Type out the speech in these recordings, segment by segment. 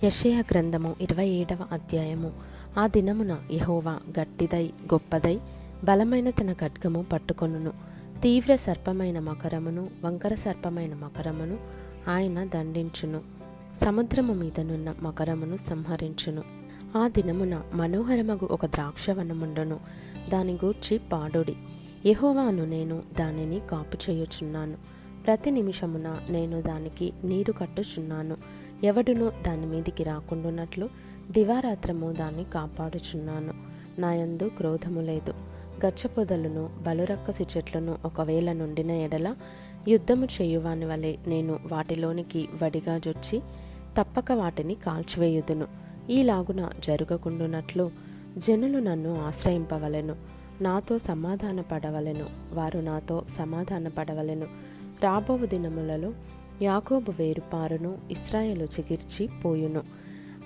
యెషయా గ్రంథము 27వ అధ్యాయము. ఆ దినమున యెహోవా గట్టిదై గొప్పదై బలమైన తన ఖడ్గము పట్టుకొనును. తీవ్ర సర్పమైన మకరమును వంకర సర్పమైన మకరమును ఆయన దండించును. సముద్రము మీదనున్న మకరమును సంహరించును. ఆ దినమున మనోహరమగు ఒక ద్రాక్షవనముండును. దాని గూర్చి పాడుడి. యెహోవాను నేను దానిని కాపు చేయుచున్నాను. ప్రతి నిమిషమున నేను దానికి నీరు కట్టుచున్నాను. ఎవడును దాని మీదికి రాకుండానట్లు దివారాత్రము దాన్ని కాపాడుచున్నాను. నాయందు క్రోధము లేదు. గచ్చపొదలను బలురక్కసి చెట్లను ఒకవేళ నుండిన ఎడల యుద్ధము చేయువాని వలె నేను వాటిలోనికి వడిగా జొచ్చి తప్పక వాటిని కాల్చివేయుదును. ఈలాగున జరగకుండునట్లు జనులు నన్ను ఆశ్రయింపవలెను, నాతో సమాధాన పడవలెను, వారు నాతో సమాధాన పడవలెను. రాబోవు దినములలో యాకోబు వేరుపారును, ఇశ్రాయేలు చిగిర్చి పోయును.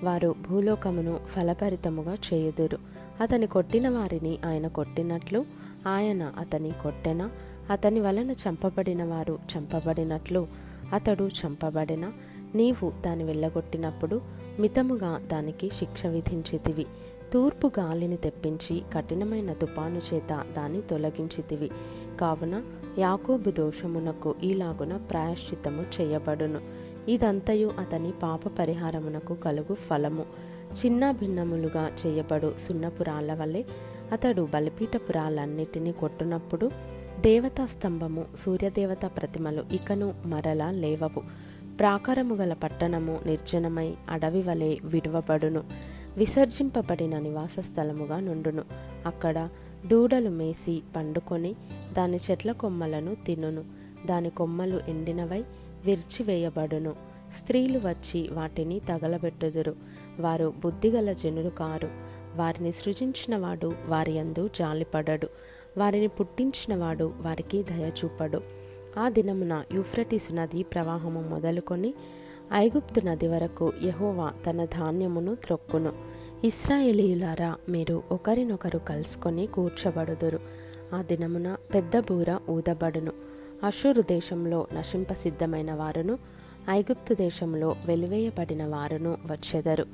వారు భూలోకమును ఫలభరితముగా చేయుదురు. అతని కొట్టిన వారిని ఆయన కొట్టినట్లు ఆయన అతని కొట్టెన, అతని వలన చంపబడిన వారు చంపబడినట్లు అతడు చంపబడిన. నీవు దాని వెళ్ళగొట్టినప్పుడు మితముగా దానికి శిక్ష విధించితివి. తూర్పు గాలిని తెప్పించి కఠినమైన తుపాను చేత దాన్ని తొలగించితివి. కావున యాకోబు దోషమునకు ఈలాగున ప్రాయశ్చిత్తము చేయబడును. ఇదంతయు అతని పాప పరిహారమునకు కలుగు ఫలము. చిన్న భిన్నములుగా చేయబడు సున్నపు రాళ్ల వలె అతడు బలిపీఠపు రాళ్ళన్నిటినీ కొట్టునప్పుడు దేవతా స్తంభము, సూర్యదేవత ప్రతిమలు ఇకను మరలా లేవవు. ప్రాకారము గల పట్టణము నిర్జనమై అడవి వలె విడువబడును. విసర్జింపబడిన నివాస స్థలముగా నుండును. అక్కడ దూడలు మేసి పండుకొని దాని చెట్ల కొమ్మలను తినును. దాని కొమ్మలు ఎండినవై విరిచివేయబడును. స్త్రీలు వచ్చి వాటిని తగలబెట్టుదురు. వారు బుద్ధిగల జనులు కారు. వారిని సృజించినవాడు వారి యందు జాలిపడడు. వారిని పుట్టించినవాడు వారికి దయచూపడు. ఆ దినమున యూఫ్రటీసు నదీ ప్రవాహము మొదలుకొని ఐగుప్తు నది వరకు యెహోవా తన ధాన్యమును త్రొక్కును. ఇశ్రాయేలీయులారా, మీరు ఒకరినొకరు కలుసుకొని కూర్చబడుదురు. ఆ దినమున పెద్ద బూర ఊదబడును. అషూరు దేశంలో నశింపసిద్ధమైన వారును, ఐగుప్తు దేశంలో వెలివేయబడిన వారును వచ్చెదరు.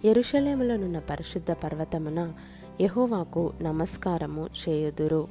యెరూషలేములోనున్న పరిశుద్ధ పర్వతమున యెహోవాకు నమస్కారము చేయుదురు.